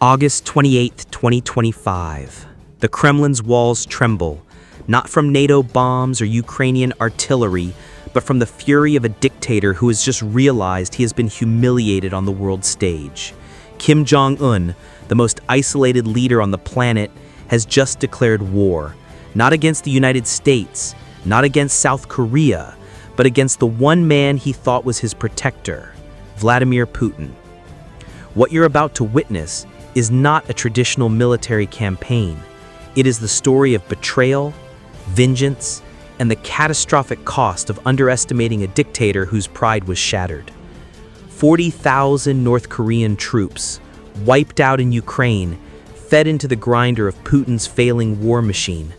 August 28, 2025. The Kremlin's walls tremble, not from NATO bombs or Ukrainian artillery, but from the fury of a dictator who has just realized he has been humiliated on the world stage. Kim Jong-Un, the most isolated leader on the planet, has just declared war, not against the United States, not against South Korea, but against the one man he thought was his protector, Vladimir Putin. What you're about to witness is not a traditional military campaign. It is the story of betrayal, vengeance, and the catastrophic cost of underestimating a dictator whose pride was shattered. 40,000 North Korean troops, wiped out in Ukraine, fed into the grinder of Putin's failing war machine.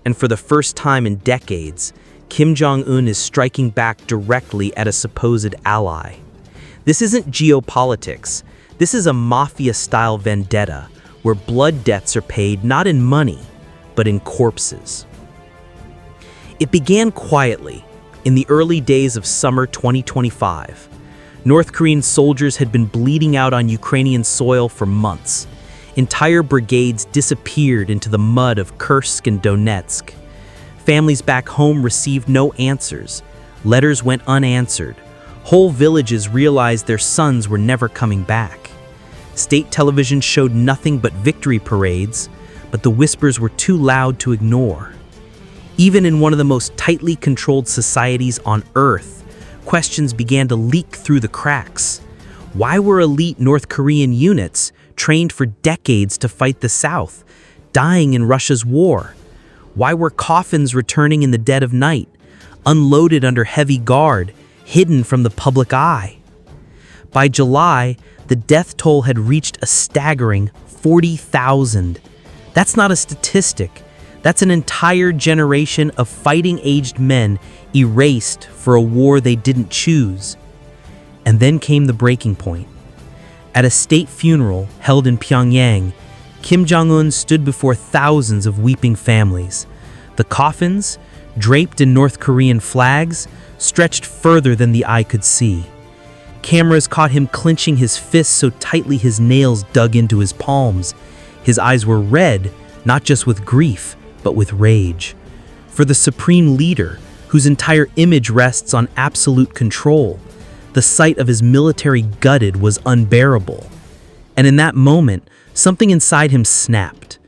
And for the first time in decades, Kim Jong-un is striking back directly at a supposed ally. This isn't geopolitics. This is a mafia-style vendetta where blood debts are paid not in money, but in corpses. It began quietly in the early days of summer 2025. North Korean soldiers had been bleeding out on Ukrainian soil for months. Entire brigades disappeared into the mud of Kursk and Donetsk. Families back home received no answers. Letters went unanswered. Whole villages realized their sons were never coming back. State television showed nothing but victory parades, but the whispers were too loud to ignore. Even in one of the most tightly controlled societies on Earth, questions began to leak through the cracks. Why were elite North Korean units, trained for decades to fight the South, dying in Russia's war? Why were coffins returning in the dead of night, unloaded under heavy guard, hidden from the public eye? By July, the death toll had reached a staggering 40,000. That's not a statistic. That's an entire generation of fighting-aged men erased for a war they didn't choose. And then came the breaking point. At a state funeral held in Pyongyang, Kim Jong-un stood before thousands of weeping families. The coffins, draped in North Korean flags, stretched further than the eye could see. Cameras caught him clenching his fists so tightly his nails dug into his palms. His eyes were red, not just with grief, but with rage. For the supreme leader, whose entire image rests on absolute control, the sight of his military gutted was unbearable. And in that moment, something inside him snapped.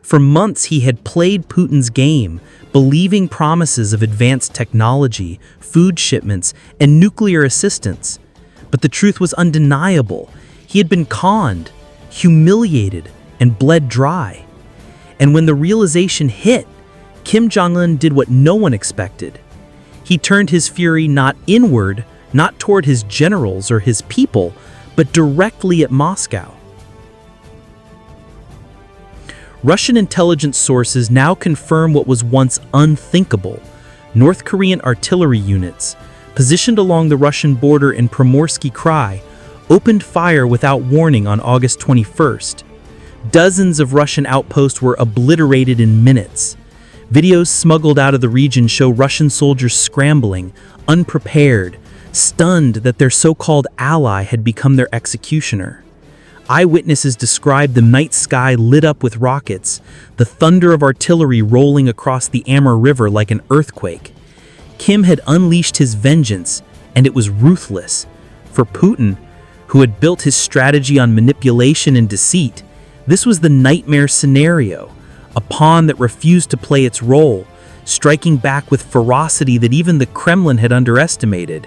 For months he had played Putin's game, believing promises of advanced technology, food shipments, and nuclear assistance. But the truth was undeniable. He had been conned, humiliated, and bled dry. And when the realization hit, Kim Jong-un did what no one expected. He turned his fury not inward, not toward his generals or his people, but directly at Moscow. Russian intelligence sources now confirm what was once unthinkable. North Korean artillery units, positioned along the Russian border in Primorsky Krai, opened fire without warning on August 21st. Dozens of Russian outposts were obliterated in minutes. Videos smuggled out of the region show Russian soldiers scrambling, unprepared, stunned that their so-called ally had become their executioner. Eyewitnesses described the night sky lit up with rockets, the thunder of artillery rolling across the Amur River like an earthquake. Kim had unleashed his vengeance, and it was ruthless. For Putin, who had built his strategy on manipulation and deceit, this was the nightmare scenario, a pawn that refused to play its role, striking back with ferocity that even the Kremlin had underestimated.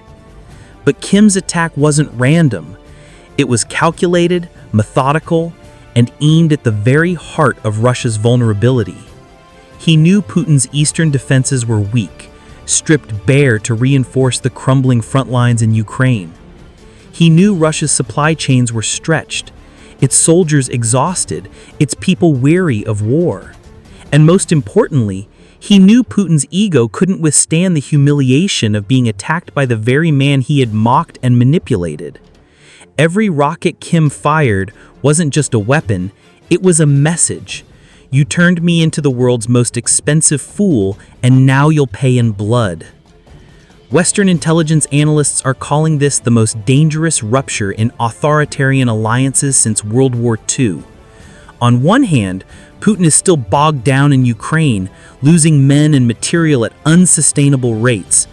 But Kim's attack wasn't random. It was calculated, methodical, and aimed at the very heart of Russia's vulnerability. He knew Putin's eastern defenses were weak, stripped bare to reinforce the crumbling front lines in Ukraine. He knew Russia's supply chains were stretched, its soldiers exhausted, its people weary of war. And most importantly, he knew Putin's ego couldn't withstand the humiliation of being attacked by the very man he had mocked and manipulated. Every rocket Kim fired wasn't just a weapon, it was a message. You turned me into the world's most expensive fool, and now you'll pay in blood. Western intelligence analysts are calling this the most dangerous rupture in authoritarian alliances since World War II. On one hand, Putin is still bogged down in Ukraine, losing men and material at unsustainable rates.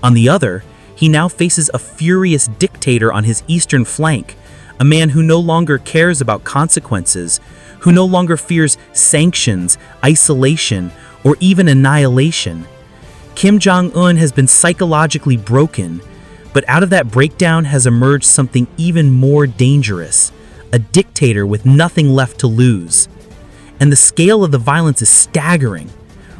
On the other, he now faces a furious dictator on his eastern flank, a man who no longer cares about consequences, who no longer fears sanctions, isolation, or even annihilation. Kim Jong-un has been psychologically broken, but out of that breakdown has emerged something even more dangerous, a dictator with nothing left to lose. And the scale of the violence is staggering.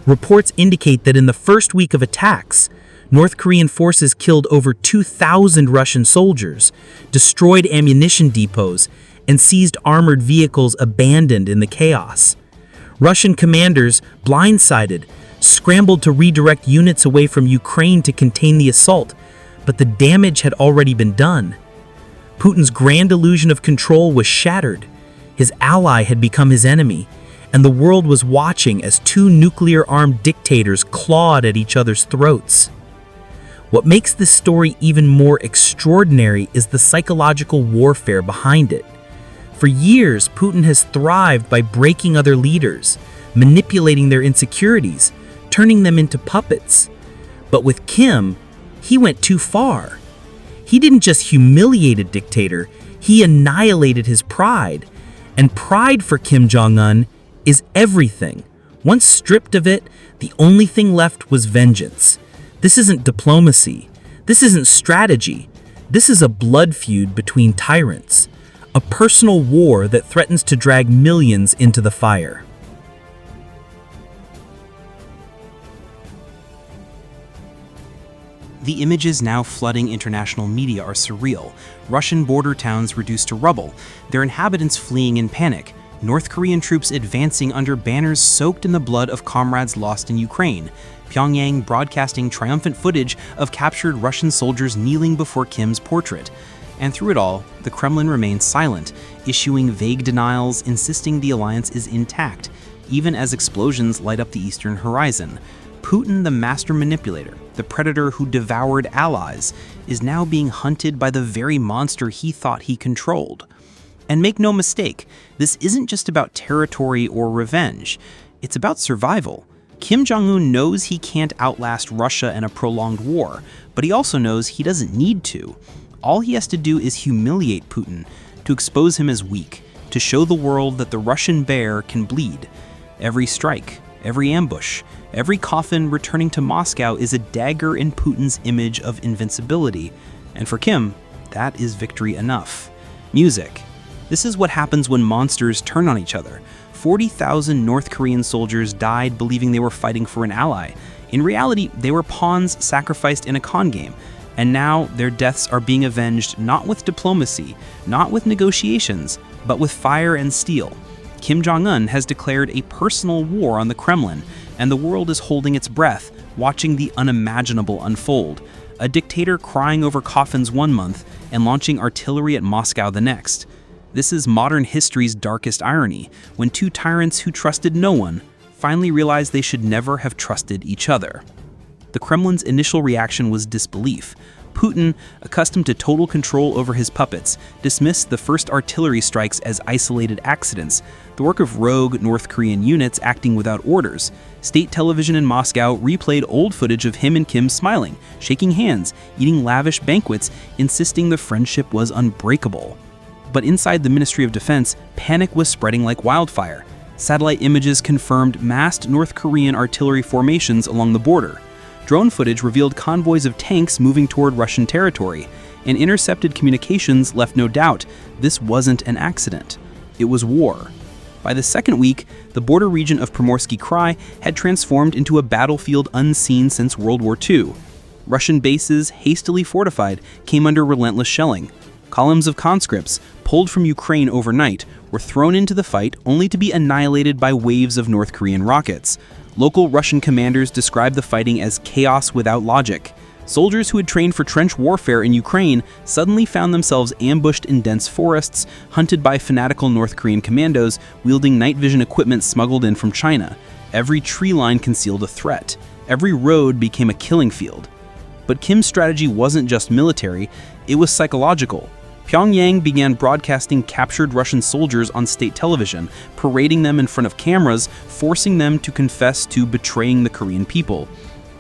Reports indicate that in the first week of attacks, North Korean forces killed over 2,000 Russian soldiers, destroyed ammunition depots, and seized armored vehicles abandoned in the chaos. Russian commanders, blindsided, scrambled to redirect units away from Ukraine to contain the assault, but the damage had already been done. Putin's grand illusion of control was shattered. His ally had become his enemy, and the world was watching as two nuclear-armed dictators clawed at each other's throats. What makes this story even more extraordinary is the psychological warfare behind it. For years, Putin has thrived by breaking other leaders, manipulating their insecurities, turning them into puppets. But with Kim, he went too far. He didn't just humiliate a dictator, he annihilated his pride. And pride for Kim Jong-un is everything. Once stripped of it, the only thing left was vengeance. This isn't diplomacy. This isn't strategy. This is a blood feud between tyrants. A personal war that threatens to drag millions into the fire. The images now flooding international media are surreal. Russian border towns reduced to rubble, their inhabitants fleeing in panic, North Korean troops advancing under banners soaked in the blood of comrades lost in Ukraine, Pyongyang broadcasting triumphant footage of captured Russian soldiers kneeling before Kim's portrait. And through it all, the Kremlin remains silent, issuing vague denials, insisting the alliance is intact, even as explosions light up the eastern horizon. Putin, the master manipulator, the predator who devoured allies, is now being hunted by the very monster he thought he controlled. And make no mistake, this isn't just about territory or revenge. It's about survival. Kim Jong-un knows he can't outlast Russia in a prolonged war, but he also knows he doesn't need to. All he has to do is humiliate Putin, to expose him as weak, to show the world that the Russian bear can bleed. Every strike, every ambush, every coffin returning to Moscow is a dagger in Putin's image of invincibility. And for Kim, that is victory enough. Music. This is what happens when monsters turn on each other. 40,000 North Korean soldiers died believing they were fighting for an ally. In reality, they were pawns sacrificed in a con game. And now their deaths are being avenged not with diplomacy, not with negotiations, but with fire and steel. Kim Jong-un has declared a personal war on the Kremlin, and the world is holding its breath, watching the unimaginable unfold. A dictator crying over coffins one month and launching artillery at Moscow the next. This is modern history's darkest irony, when two tyrants who trusted no one finally realized they should never have trusted each other. The Kremlin's initial reaction was disbelief. Putin, accustomed to total control over his puppets, dismissed the first artillery strikes as isolated accidents, the work of rogue North Korean units acting without orders. State television in Moscow replayed old footage of him and Kim smiling, shaking hands, eating lavish banquets, insisting the friendship was unbreakable. But inside the Ministry of Defense, panic was spreading like wildfire. Satellite images confirmed massed North Korean artillery formations along the border. Drone footage revealed convoys of tanks moving toward Russian territory, and intercepted communications left no doubt this wasn't an accident. It was war. By the second week, the border region of Primorsky Krai had transformed into a battlefield unseen since World War II. Russian bases, hastily fortified, came under relentless shelling. Columns of conscripts, pulled from Ukraine overnight, were thrown into the fight only to be annihilated by waves of North Korean rockets. Local Russian commanders described the fighting as chaos without logic. Soldiers who had trained for trench warfare in Ukraine suddenly found themselves ambushed in dense forests, hunted by fanatical North Korean commandos wielding night vision equipment smuggled in from China. Every tree line concealed a threat. Every road became a killing field. But Kim's strategy wasn't just military, it was psychological. Pyongyang began broadcasting captured Russian soldiers on state television, parading them in front of cameras, forcing them to confess to betraying the Korean people.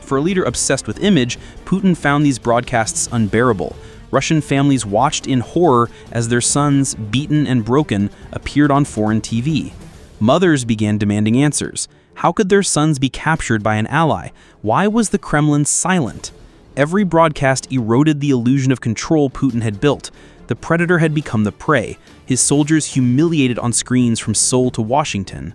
For a leader obsessed with image, Putin found these broadcasts unbearable. Russian families watched in horror as their sons, beaten and broken, appeared on foreign TV. Mothers began demanding answers. How could their sons be captured by an ally? Why was the Kremlin silent? Every broadcast eroded the illusion of control Putin had built. The predator had become the prey, his soldiers humiliated on screens from Seoul to Washington.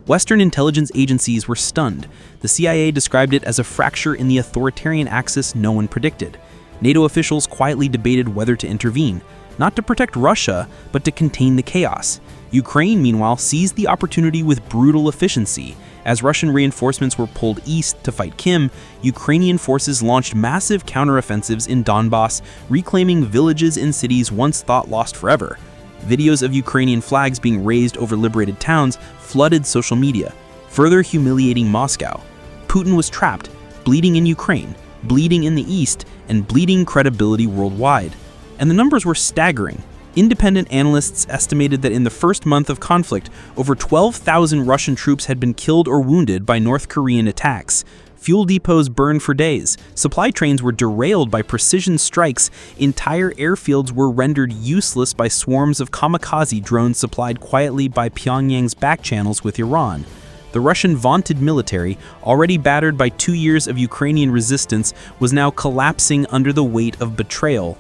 Western intelligence agencies were stunned. The CIA described it as a fracture in the authoritarian axis no one predicted. NATO officials quietly debated whether to intervene, not to protect Russia, but to contain the chaos. Ukraine, meanwhile, seized the opportunity with brutal efficiency. As Russian reinforcements were pulled east to fight Kim, Ukrainian forces launched massive counteroffensives in Donbass, reclaiming villages and cities once thought lost forever. Videos of Ukrainian flags being raised over liberated towns flooded social media, further humiliating Moscow. Putin was trapped, bleeding in Ukraine, bleeding in the east, and bleeding credibility worldwide. And the numbers were staggering. Independent analysts estimated that in the first month of conflict, over 12,000 Russian troops had been killed or wounded by North Korean attacks. Fuel depots burned for days. Supply trains were derailed by precision strikes. Entire airfields were rendered useless by swarms of kamikaze drones supplied quietly by Pyongyang's back channels with Iran. The Russian vaunted military, already battered by 2 years of Ukrainian resistance, was now collapsing under the weight of betrayal.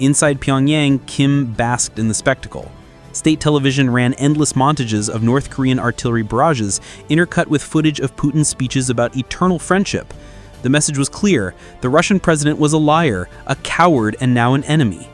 Inside Pyongyang, Kim basked in the spectacle. State television ran endless montages of North Korean artillery barrages, intercut with footage of Putin's speeches about eternal friendship. The message was clear: the Russian president was a liar, a coward, and now an enemy.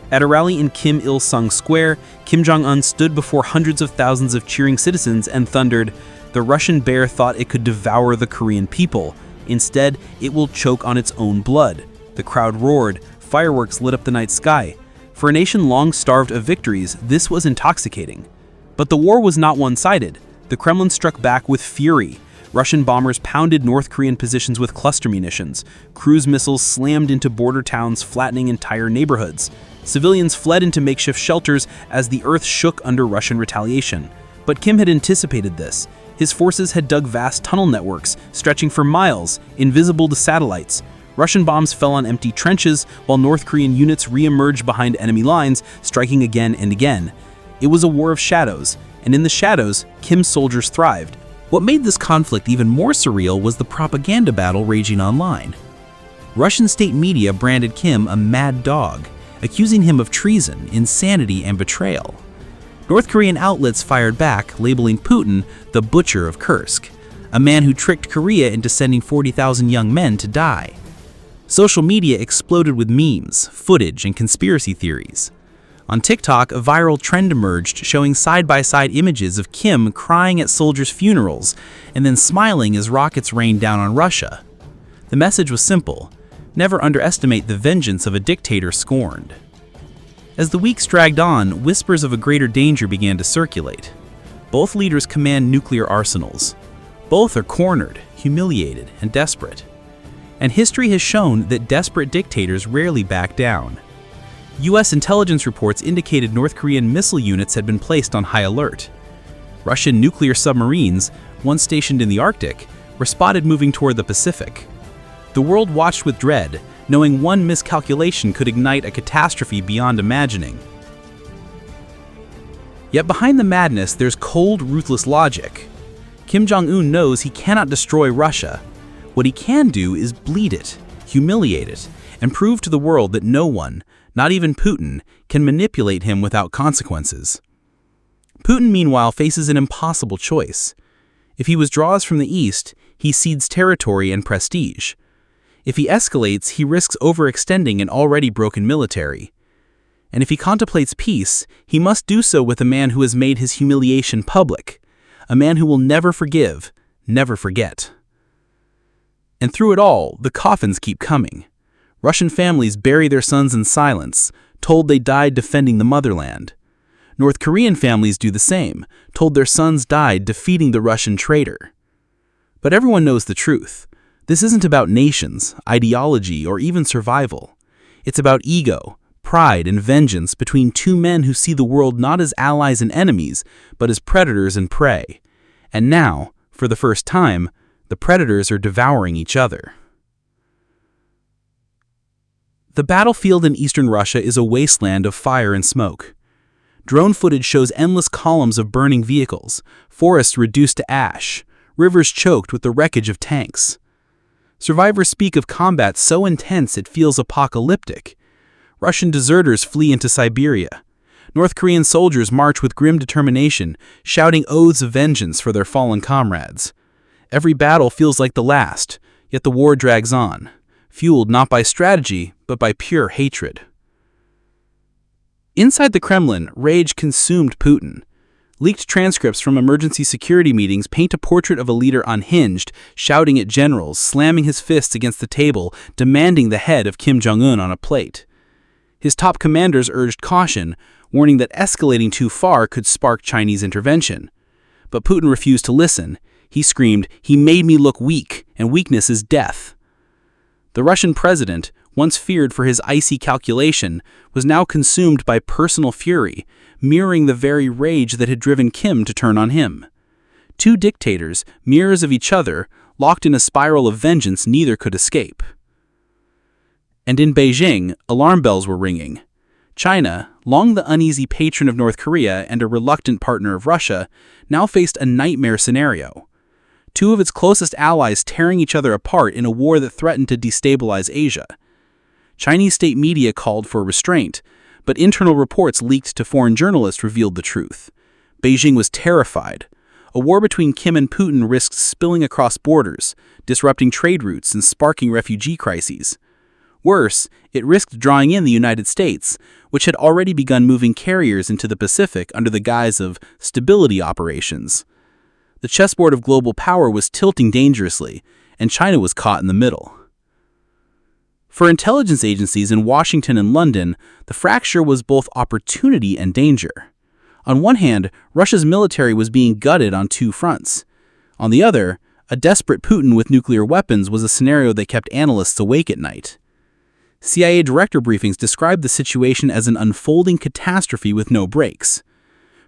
At a rally in Kim Il-sung Square, Kim Jong-Un stood before hundreds of thousands of cheering citizens and thundered, "The Russian bear thought it could devour the Korean people. Instead, it will choke on its own blood." The crowd roared. Fireworks lit up the night sky. For a nation long starved of victories, this was intoxicating. But the war was not one-sided. The Kremlin struck back with fury. Russian bombers pounded North Korean positions with cluster munitions. Cruise missiles slammed into border towns, flattening entire neighborhoods. Civilians fled into makeshift shelters as the earth shook under Russian retaliation. But Kim had anticipated this. His forces had dug vast tunnel networks, stretching for miles, invisible to satellites. Russian bombs fell on empty trenches, while North Korean units re-emerged behind enemy lines, striking again and again. It was a war of shadows, and in the shadows, Kim's soldiers thrived. What made this conflict even more surreal was the propaganda battle raging online. Russian state media branded Kim a mad dog, accusing him of treason, insanity, and betrayal. North Korean outlets fired back, labeling Putin the Butcher of Kursk, a man who tricked Korea into sending 40,000 young men to die. Social media exploded with memes, footage, and conspiracy theories. On TikTok, a viral trend emerged showing side-by-side images of Kim crying at soldiers' funerals and then smiling as rockets rained down on Russia. The message was simple: never underestimate the vengeance of a dictator scorned. As the weeks dragged on, whispers of a greater danger began to circulate. Both leaders command nuclear arsenals. Both are cornered, humiliated, and desperate. And history has shown that desperate dictators rarely back down. U.S. intelligence reports indicated North Korean missile units had been placed on high alert. Russian nuclear submarines, once stationed in the Arctic, were spotted moving toward the Pacific. The world watched with dread, knowing one miscalculation could ignite a catastrophe beyond imagining. Yet behind the madness, there's cold, ruthless logic. Kim Jong-un knows he cannot destroy Russia. What he can do is bleed it, humiliate it, and prove to the world that no one, not even Putin, can manipulate him without consequences. Putin, meanwhile, faces an impossible choice. If he withdraws from the east, he cedes territory and prestige. If he escalates, he risks overextending an already broken military. And if he contemplates peace, he must do so with a man who has made his humiliation public, a man who will never forgive, never forget. And through it all, the coffins keep coming. Russian families bury their sons in silence, told they died defending the motherland. North Korean families do the same, told their sons died defeating the Russian traitor. But everyone knows the truth. This isn't about nations, ideology, or even survival. It's about ego, pride and vengeance between two men who see the world not as allies and enemies, but as predators and prey. And now, for the first time, the predators are devouring each other. The battlefield in eastern Russia is a wasteland of fire and smoke. Drone footage shows endless columns of burning vehicles, forests reduced to ash, rivers choked with the wreckage of tanks. Survivors speak of combat so intense it feels apocalyptic. Russian deserters flee into Siberia. North Korean soldiers march with grim determination, shouting oaths of vengeance for their fallen comrades. Every battle feels like the last, yet the war drags on, fueled not by strategy, but by pure hatred. Inside the Kremlin, rage consumed Putin. Leaked transcripts from emergency security meetings paint a portrait of a leader unhinged, shouting at generals, slamming his fists against the table, demanding the head of Kim Jong-Un on a plate. His top commanders urged caution, warning that escalating too far could spark Chinese intervention. But Putin refused to listen. He screamed, "He made me look weak, and weakness is death." The Russian president, once feared for his icy calculation, was now consumed by personal fury, mirroring the very rage that had driven Kim to turn on him. Two dictators, mirrors of each other, locked in a spiral of vengeance neither could escape. And in Beijing, alarm bells were ringing. China, long the uneasy patron of North Korea and a reluctant partner of Russia, now faced a nightmare scenario. Two of its closest allies tearing each other apart in a war that threatened to destabilize Asia. Chinese state media called for restraint, but internal reports leaked to foreign journalists revealed the truth. Beijing was terrified. A war between Kim and Putin risked spilling across borders, disrupting trade routes and sparking refugee crises. Worse, it risked drawing in the United States, which had already begun moving carriers into the Pacific under the guise of stability operations. The chessboard of global power was tilting dangerously, and China was caught in the middle. For intelligence agencies in Washington and London, the fracture was both opportunity and danger. On one hand, Russia's military was being gutted on two fronts. On the other, a desperate Putin with nuclear weapons was a scenario that kept analysts awake at night. CIA director briefings described the situation as an unfolding catastrophe with no breaks.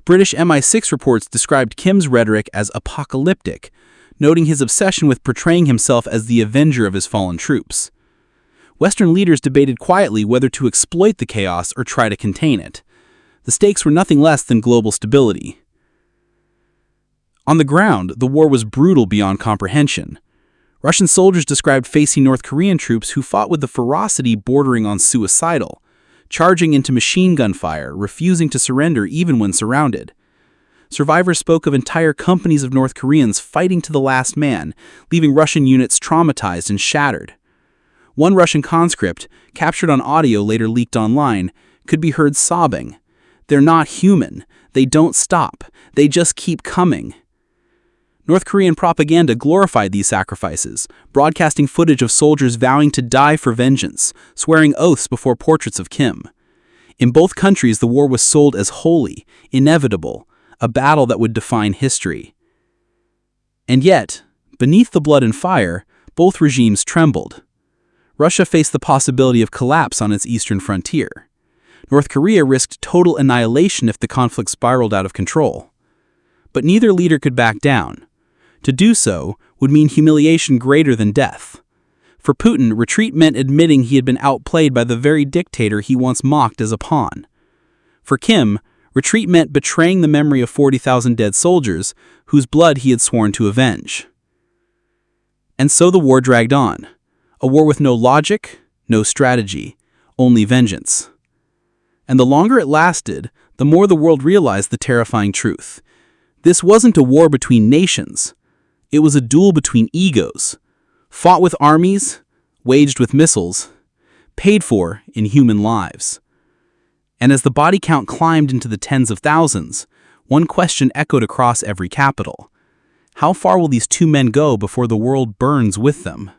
British MI6 reports described Kim's rhetoric as apocalyptic, noting his obsession with portraying himself as the avenger of his fallen troops. Western leaders debated quietly whether to exploit the chaos or try to contain it. The stakes were nothing less than global stability. On the ground, the war was brutal beyond comprehension. Russian soldiers described facing North Korean troops who fought with a ferocity bordering on suicidal, charging into machine gun fire, refusing to surrender even when surrounded. Survivors spoke of entire companies of North Koreans fighting to the last man, leaving Russian units traumatized and shattered. One Russian conscript, captured on audio later leaked online, could be heard sobbing. "They're not human. They don't stop. They just keep coming." North Korean propaganda glorified these sacrifices, broadcasting footage of soldiers vowing to die for vengeance, swearing oaths before portraits of Kim. In both countries, the war was sold as holy, inevitable, a battle that would define history. And yet, beneath the blood and fire, both regimes trembled. Russia faced the possibility of collapse on its eastern frontier. North Korea risked total annihilation if the conflict spiraled out of control. But neither leader could back down. To do so would mean humiliation greater than death. For Putin, retreat meant admitting he had been outplayed by the very dictator he once mocked as a pawn. For Kim, retreat meant betraying the memory of 40,000 dead soldiers whose blood he had sworn to avenge. And so the war dragged on. A war with no logic, no strategy, only vengeance. And the longer it lasted, the more the world realized the terrifying truth. This wasn't a war between nations. It was a duel between egos, fought with armies, waged with missiles, paid for in human lives. And as the body count climbed into the tens of thousands, one question echoed across every capital. How far will these two men go before the world burns with them?